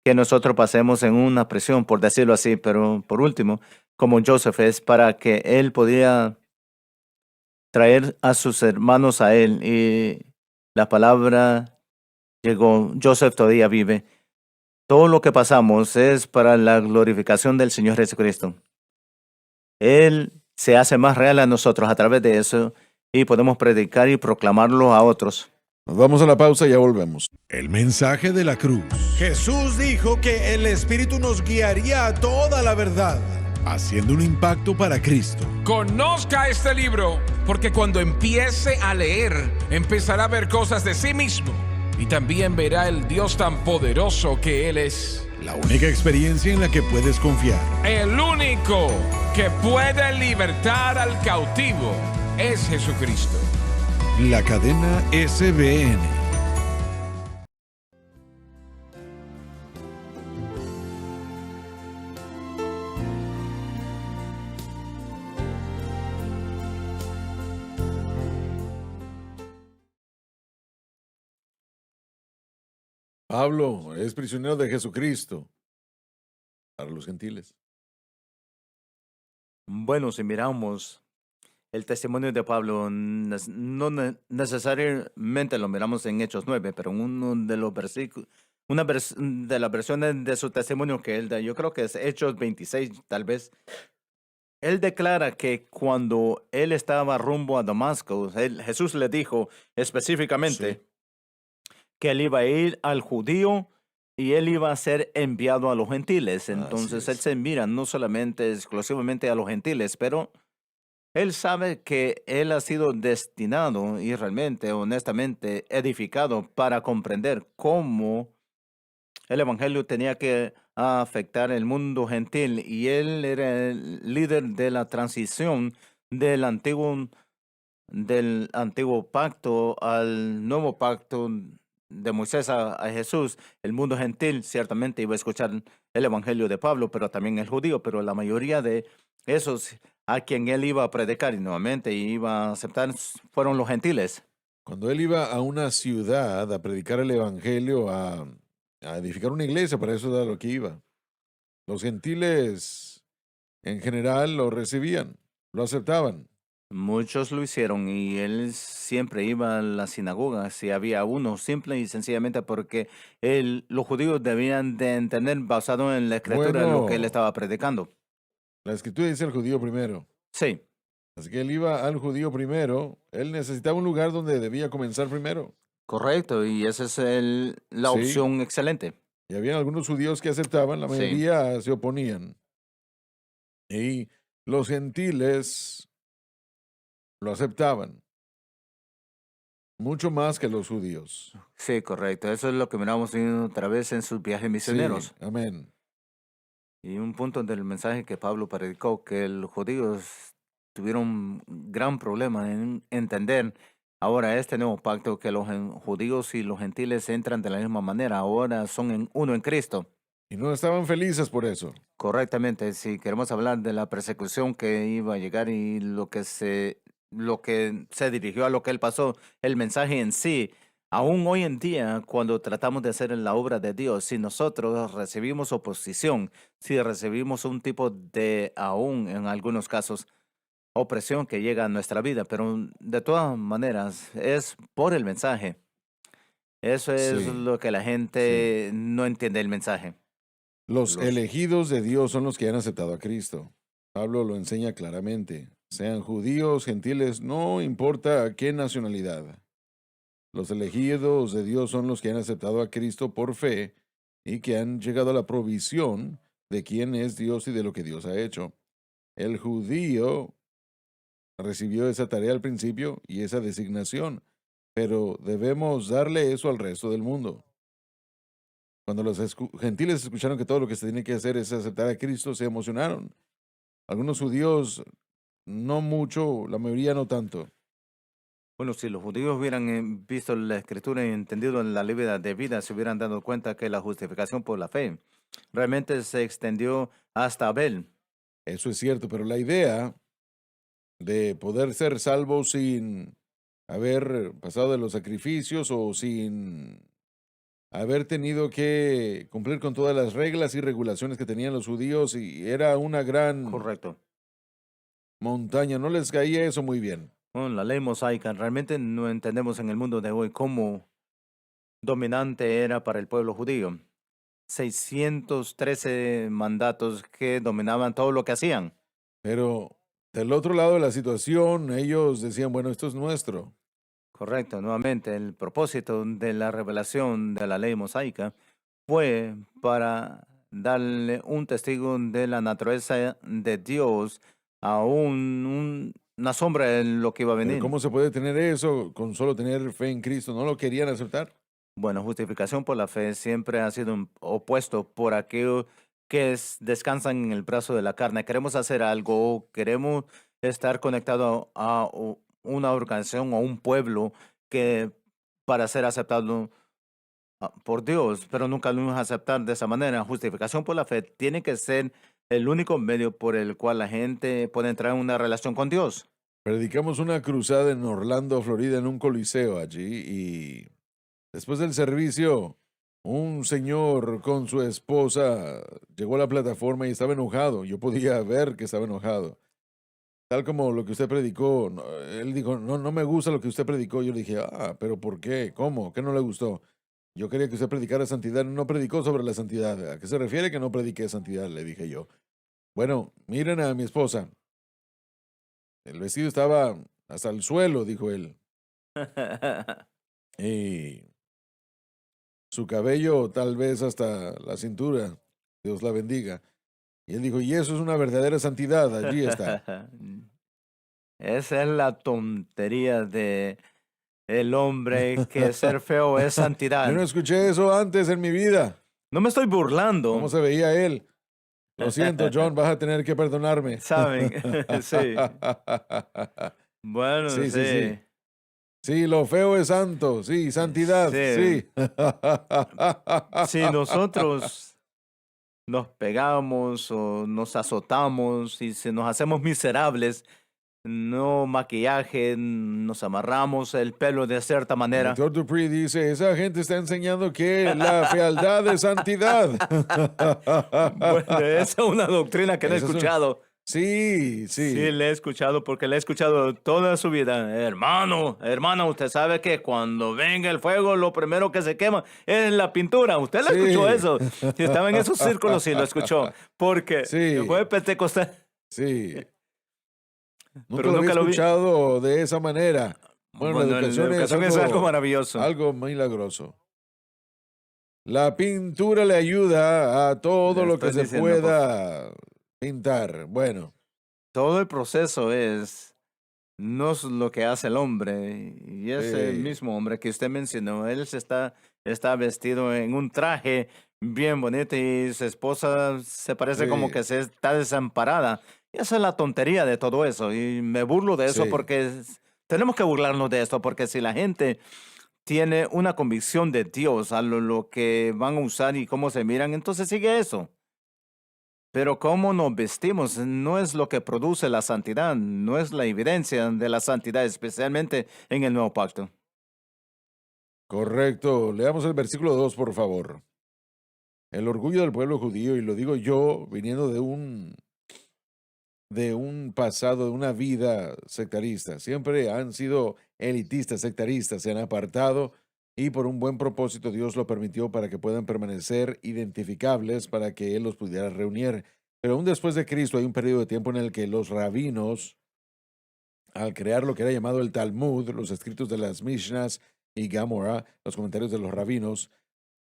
que nosotros pasemos en una presión, por decirlo así, pero por último, como Joseph, es para que él podía traer a sus hermanos a él. Y la palabra llegó, Joseph todavía vive. Todo lo que pasamos es para la glorificación del Señor Jesucristo. Él se hace más real a nosotros a través de eso y podemos predicar y proclamarlo a otros. Nos vamos a la pausa y ya volvemos. El mensaje de la cruz, Jesús dijo que el Espíritu nos guiaría a toda la verdad. haciendo un impacto para Cristo. Conozca este libro, porque cuando empiece a leer, empezará a ver cosas de sí mismo y también verá el Dios tan poderoso que Él es. La única experiencia en la que puedes confiar. El único que puede libertar al cautivo es Jesucristo. La cadena SBN. Pablo es prisionero de Jesucristo para los gentiles. Bueno, si miramos el testimonio de Pablo, no necesariamente lo miramos en Hechos 9, pero en uno de los versículos, de las versiones de su testimonio que él da, yo creo que es Hechos 26, tal vez. Él declara que cuando él estaba rumbo a Damasco, Jesús le dijo específicamente que él iba a ir al judío y él iba a ser enviado a los gentiles. Entonces él se mira no solamente exclusivamente a los gentiles, pero él sabe que él ha sido destinado y realmente, honestamente, edificado para comprender cómo el evangelio tenía que afectar el mundo gentil, y él era el líder de la transición del antiguo pacto al nuevo pacto de Moisés a Jesús. El mundo gentil ciertamente iba a escuchar el evangelio de Pablo, pero también el judío, pero la mayoría de esos a quien él iba a predicar y nuevamente iba a aceptar fueron los gentiles. Cuando él iba a una ciudad a predicar el evangelio, a edificar una iglesia, para eso era lo que iba. Los gentiles en general lo recibían, lo aceptaban. Muchos lo hicieron y él siempre iba a la sinagoga si había uno, simple y sencillamente porque los judíos debían de entender basado en la escritura lo que él Bueno. estaba predicando. La escritura dice el judío primero. Sí, Así que él iba al judío primero. Él necesitaba un lugar donde debía comenzar primero. correcto, y esa es la Sí. opción excelente. Y había algunos judíos que aceptaban, la Sí. mayoría se oponían. Y los gentiles lo aceptaban mucho más que los judíos. Sí, correcto. Eso es lo que miramos otra vez en sus viajes misioneros. Sí, amén. Y un punto del mensaje que Pablo predicó, que los judíos tuvieron un gran problema en entender ahora este nuevo pacto, que los judíos y los gentiles entran de la misma manera, ahora son uno en Cristo. Y no estaban felices por eso. Correctamente, si queremos hablar de la persecución que iba a llegar y lo que se dirigió a lo que él pasó, el mensaje en sí, aún hoy en día, cuando tratamos de hacer la obra de Dios, si nosotros recibimos oposición, si recibimos un tipo de, aún en algunos casos, opresión que llega a nuestra vida, pero de todas maneras es por el mensaje. Eso es Sí, lo que la gente no entiende el mensaje. Los Los- elegidos de Dios son los que han aceptado a Cristo. Pablo lo enseña claramente. Sean judíos, gentiles, no importa qué nacionalidad. Los elegidos de Dios son los que han aceptado a Cristo por fe y que han llegado a la provisión de quién es Dios y de lo que Dios ha hecho. El judío recibió esa tarea al principio y esa designación, pero debemos darle eso al resto del mundo. Cuando los gentiles escucharon que todo lo que se tiene que hacer es aceptar a Cristo, se emocionaron. Algunos judíos no mucho, la mayoría no tanto. Bueno, si los judíos hubieran visto la escritura y entendido la libertad de vida, se hubieran dado cuenta que la justificación por la fe realmente se extendió hasta Abel. Eso es cierto, pero la idea de poder ser salvo sin haber pasado de los sacrificios o sin haber tenido que cumplir con todas las reglas y regulaciones que tenían los judíos, y era una gran Correcto. montaña. No les caía eso muy bien. Bueno, la ley mosaica, realmente no entendemos en el mundo de hoy cómo dominante era para el pueblo judío. 613 mandatos que dominaban todo lo que hacían. Pero del otro lado de la situación, ellos decían, bueno, esto es nuestro. Correcto, nuevamente, el propósito de la revelación de la ley mosaica fue para darle un testigo de la naturaleza de Dios a una sombra de lo que iba a Pero venir. ¿cómo se puede tener eso con solo tener fe en Cristo? ¿No lo querían aceptar? Bueno, justificación por la fe siempre ha sido opuesto por aquello que descansan en el brazo de la carne. Queremos hacer algo, queremos estar conectados a una organización o un pueblo que para ser aceptado por Dios, pero nunca lo vamos a aceptar de esa manera. Justificación por la fe tiene que ser el único medio por el cual la gente puede entrar en una relación con Dios. Predicamos una cruzada en Orlando, Florida, en un coliseo allí, y después del servicio, un señor con su esposa llegó a la plataforma y estaba enojado. Yo podía ver que estaba enojado. Tal como lo que usted predicó. Él dijo, no, no me gusta lo que usted predicó. Yo le dije, pero ¿por qué? ¿Cómo? ¿Qué no le gustó? Yo quería que usted predicara santidad. No predicó sobre la santidad. ¿A qué se refiere que no prediqué santidad? Le dije yo. Bueno, miren a mi esposa. El vestido estaba hasta el suelo, dijo él. Y su cabello tal vez hasta la cintura. Dios la bendiga. Y él dijo, y eso es una verdadera santidad. Allí está. Esa es la tontería de el hombre, que ser feo es santidad. Yo no escuché eso antes en mi vida. No me estoy burlando. ¿Cómo se veía él? Lo siento, John, vas a tener que perdonarme. ¿Saben? Sí. Bueno, Sí, sí. sí, sí. Sí, lo feo es santo. Sí, santidad. Sí. Sí. Si nosotros nos pegamos o nos azotamos y si nos hacemos miserables, no maquillaje, nos amarramos el pelo de cierta El manera. doctor Dupree dice, esa gente está enseñando que la fealdad es santidad. Bueno, esa es una doctrina que no he Esa es escuchado. Sí, Sí, sí. le he escuchado porque le he escuchado toda su vida. Hermana, usted sabe que cuando venga el fuego, lo primero que se quema es la pintura. ¿Usted lo Sí. escuchó eso? Si estaba en esos círculos, sí lo escuchó. Porque Sí. fue pentecostal. Sí. Nunca Pero lo había nunca lo vi. escuchado de esa manera. Bueno, la educación, es algo maravilloso. algo milagroso. La pintura le ayuda a todo Le lo que estoy se diciendo, pueda pintar. Bueno, Todo el proceso no es lo que hace el hombre. Y ese Sí. mismo hombre que usted mencionó, él está vestido en un traje bien bonito y su esposa se parece Sí. como que se está desamparada. Y esa es la tontería de todo eso. Y me burlo de eso Sí. porque tenemos que burlarnos de esto, porque si la gente tiene una convicción de Dios a lo que van a usar y cómo se miran, entonces sigue eso. Pero cómo nos vestimos no es lo que produce la santidad, no es la evidencia de la santidad, especialmente en el nuevo pacto. correcto. Leamos el versículo 2, por favor. El orgullo del pueblo judío, y lo digo yo, viniendo de un pasado, de una vida sectarista. Siempre han sido elitistas, sectaristas, se han apartado, y por un buen propósito Dios lo permitió para que puedan permanecer identificables, para que Él los pudiera reunir. Pero aún después de Cristo hay un periodo de tiempo en el que los rabinos, al crear lo que era llamado el Talmud, los escritos de las Mishnas y Gamora, los comentarios de los rabinos,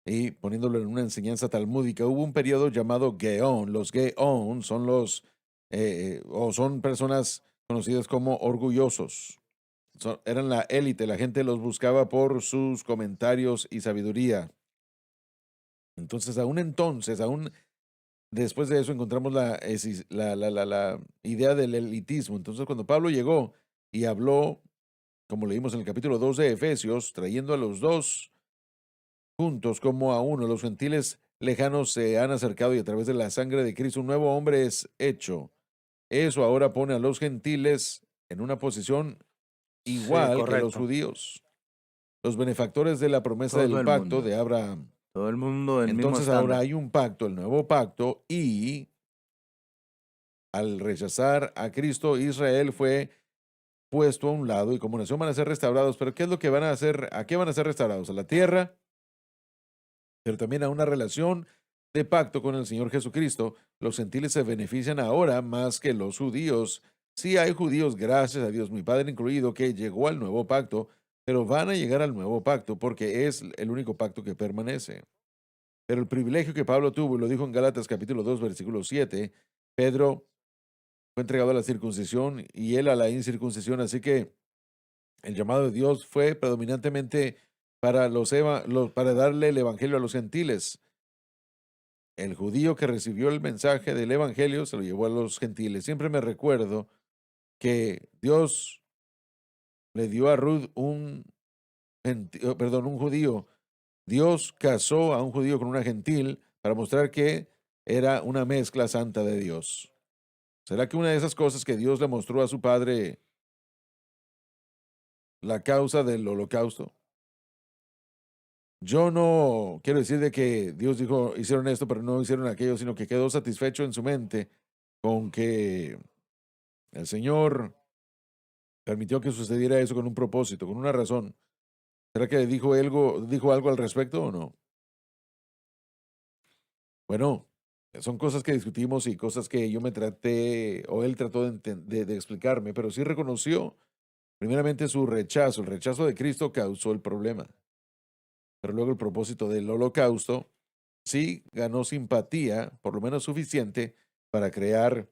y poniéndolo en una enseñanza talmúdica, hubo un periodo llamado Geón. Los Geón son son personas conocidas como orgullosos. Eran la élite, la gente los buscaba por sus comentarios y sabiduría. Entonces, aún después de eso encontramos la idea del elitismo. Entonces, cuando Pablo llegó y habló, como leímos en el capítulo 2 de Efesios, trayendo a los dos juntos como a uno, los gentiles lejanos se han acercado y a través de la sangre de Cristo un nuevo hombre es hecho. Eso ahora pone a los gentiles en una posición igual que los correcto. judíos, los benefactores de la promesa Todo del el pacto mundo. de Abraham. Todo el mundo el mismo Entonces ahora estándar. hay un pacto, el nuevo pacto, y al rechazar a Cristo, Israel fue puesto a un lado y como nación van a ser restaurados. Pero ¿qué es lo que van a hacer? ¿A qué van a ser restaurados? A la tierra, pero también a una relación de pacto con el Señor Jesucristo. Los gentiles se benefician ahora más que los judíos. Sí hay judíos, gracias a Dios, mi Padre incluido, que llegó al nuevo pacto, pero van a llegar al nuevo pacto porque es el único pacto que permanece. Pero el privilegio que Pablo tuvo, y lo dijo en Gálatas capítulo 2, versículo 7, Pedro fue entregado a la circuncisión y él a la incircuncisión, así que el llamado de Dios fue predominantemente para, para darle el evangelio a los gentiles. El judío que recibió el mensaje del evangelio se lo llevó a los gentiles. Siempre me recuerdo que Dios le dio a Ruth un judío. Dios casó a un judío con una gentil para mostrar que era una mezcla santa de Dios. ¿Será que una de esas cosas que Dios le mostró a su padre la causa del holocausto? Yo no quiero decir de que Dios dijo, hicieron esto, pero no hicieron aquello, sino que quedó satisfecho en su mente con que el Señor permitió que sucediera eso con un propósito, con una razón. ¿Será que dijo algo al respecto o no? Bueno, son cosas que discutimos y cosas que yo me traté, o él trató de explicarme, pero sí reconoció primeramente su rechazo. El rechazo de Cristo causó el problema. Pero luego el propósito del holocausto sí ganó simpatía, por lo menos suficiente, para crear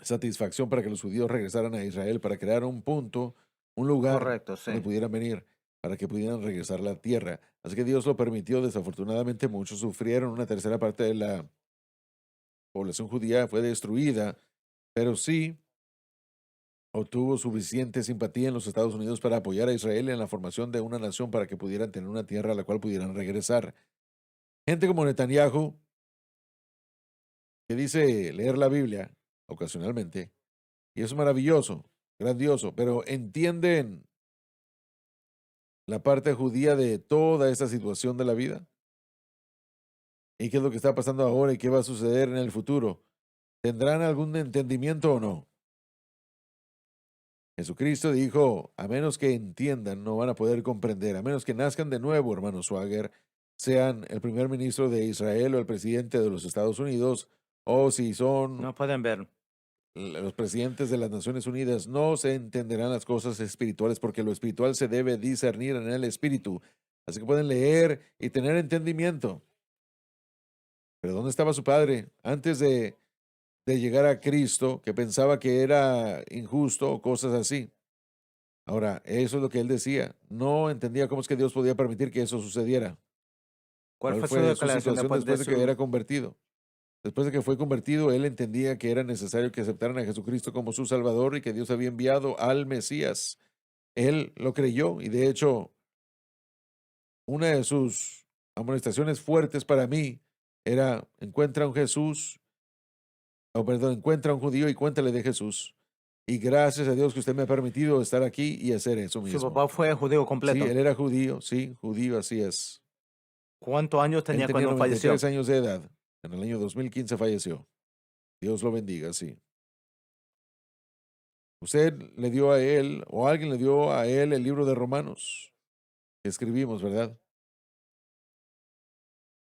satisfacción para que los judíos regresaran a Israel, para crear un punto, un lugar Correcto, donde sí. pudieran venir, para que pudieran regresar a la tierra. Así que Dios lo permitió. Desafortunadamente muchos sufrieron. Una tercera parte de la población judía fue destruida, pero sí obtuvo suficiente simpatía en los Estados Unidos para apoyar a Israel en la formación de una nación para que pudieran tener una tierra a la cual pudieran regresar. Gente como Netanyahu, que dice leer la Biblia ocasionalmente, y es maravilloso, grandioso, pero entienden la parte judía de toda esta situación de la vida. ¿Y qué es lo que está pasando ahora y qué va a suceder en el futuro? ¿Tendrán algún entendimiento o no? Jesucristo dijo, a menos que entiendan, no van a poder comprender, a menos que nazcan de nuevo, hermano Swagger, sean el primer ministro de Israel o el presidente de los Estados Unidos, o si son No pueden ver. los presidentes de las Naciones Unidas, no se entenderán las cosas espirituales porque lo espiritual se debe discernir en el espíritu. Así que pueden leer y tener entendimiento. Pero ¿dónde estaba su padre antes de llegar a Cristo, que pensaba que era injusto o cosas así? Ahora, eso es lo que él decía. No entendía cómo es que Dios podía permitir que eso sucediera. ¿Cuál ¿Cuál fue su fue su declaración situación después de después de que era su... convertido? Después de que fue convertido, él entendía que era necesario que aceptaran a Jesucristo como su Salvador y que Dios había enviado al Mesías. Él lo creyó y de hecho, una de sus amonestaciones fuertes para mí era, encuentra un Jesús, o perdón, encuentra un judío y cuéntale de Jesús. Y gracias a Dios que usted me ha permitido estar aquí y hacer eso Su mismo. papá fue judío Sí, completo? él era judío, sí, judío, así es. ¿Cuántos años Él tenía tenía cuando 93 falleció? años de edad. En el año 2015 falleció. Dios lo bendiga, sí. Usted le dio a él, o alguien le dio a él el libro de Romanos que escribimos, ¿verdad?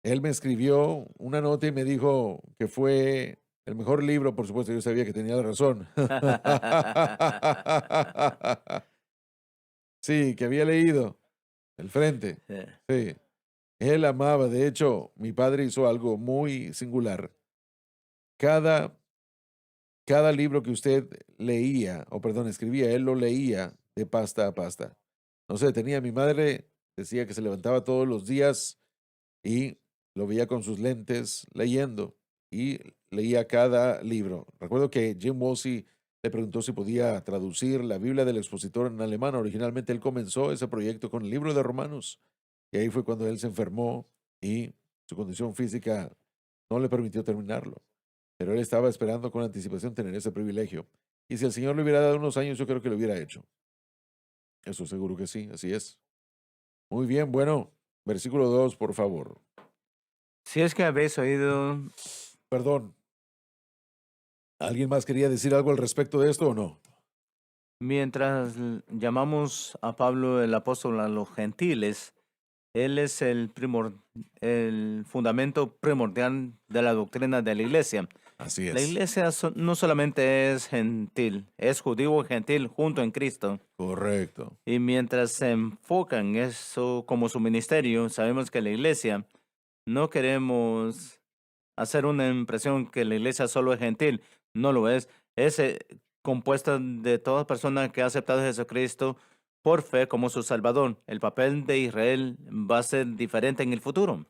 Él me escribió una nota y me dijo que fue el mejor libro, por supuesto, yo sabía que tenía la razón. Sí, que había leído el frente. Sí, él amaba, de hecho, mi padre hizo algo muy singular. Cada, cada libro que usted leía, o perdón, escribía, él lo leía de pasta a pasta. No sé, tenía mi madre, decía que se levantaba todos los días y lo veía con sus lentes leyendo y leía cada libro. Recuerdo que Jim Wolsey le preguntó si podía traducir la Biblia del expositor en alemán. Originalmente él comenzó ese proyecto con el libro de Romanos y ahí fue cuando él se enfermó y su condición física no le permitió terminarlo. Pero él estaba esperando con anticipación tener ese privilegio. Y si el Señor le hubiera dado unos años, yo creo que lo hubiera hecho. Eso seguro que sí, así es. Muy bien, bueno, versículo 2, por favor. Si es que habéis oído, Perdón. ¿Alguien más quería decir algo al respecto de esto o no? mientras llamamos a Pablo el apóstol a los gentiles, él es el fundamento primordial de la doctrina de la iglesia. Así La es. iglesia no solamente es gentil, es judío y gentil junto en Cristo. Correcto. Y mientras se enfocan en eso como su ministerio, sabemos que la iglesia no queremos hacer una impresión que la iglesia solo es gentil. No lo es. Es compuesta de toda persona que ha aceptado a Jesucristo por fe como su Salvador. El papel de Israel va a ser diferente en el futuro.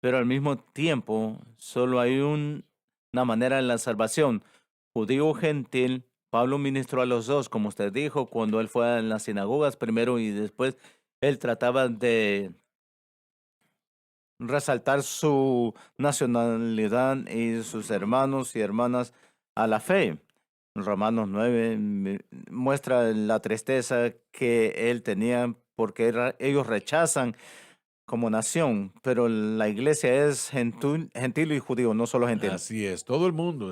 Pero al mismo tiempo, solo hay una manera en la salvación. Judío o gentil, Pablo ministró a los dos, como usted dijo, cuando él fue a las sinagogas primero y después él trataba de resaltar su nacionalidad y sus hermanos y hermanas a la fe. Romanos 9 muestra la tristeza que él tenía porque ellos rechazan como nación, pero la iglesia es gentil y judío, no solo gentil. Así es todo el mundo,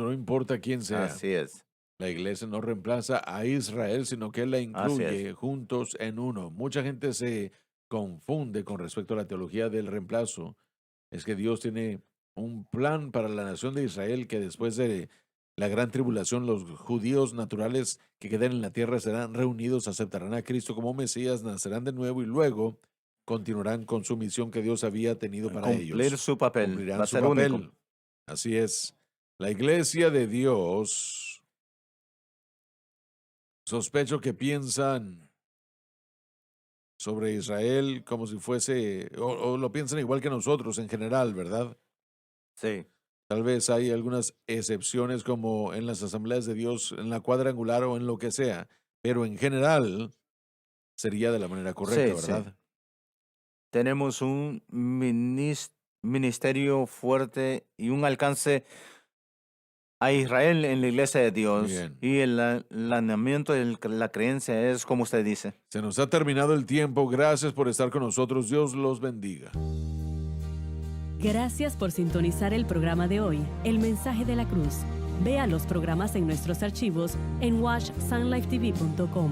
no importa quién sea. Así es. La iglesia no reemplaza a Israel, sino que la Así incluye es. juntos en uno. Mucha gente se confunde con respecto a la teología del reemplazo. Es que Dios tiene un plan para la nación de Israel que después de la gran tribulación, los judíos naturales que quedan en la tierra serán reunidos, aceptarán a Cristo como Mesías, nacerán de nuevo y luego continuarán con su misión que Dios había tenido para Cumplir ellos. su papel. Cumplirán Va a su ser papel. único. Así es. La iglesia de Dios, sospecho que piensan sobre Israel como si fuese, o lo piensan igual que nosotros en general, ¿verdad? Sí. Tal vez hay algunas excepciones como en las asambleas de Dios, en la cuadrangular o en lo que sea, pero en general sería de la manera correcta, Sí. ¿verdad? Tenemos un ministerio fuerte y un alcance a Israel en la iglesia de Dios. Bien. Y el alineamiento de la creencia es como usted dice. Se nos ha terminado el tiempo. Gracias por estar con nosotros. Dios los bendiga. Gracias por sintonizar el programa de hoy, El Mensaje de la Cruz. Vea los programas en nuestros archivos en watchsunlifetv.com.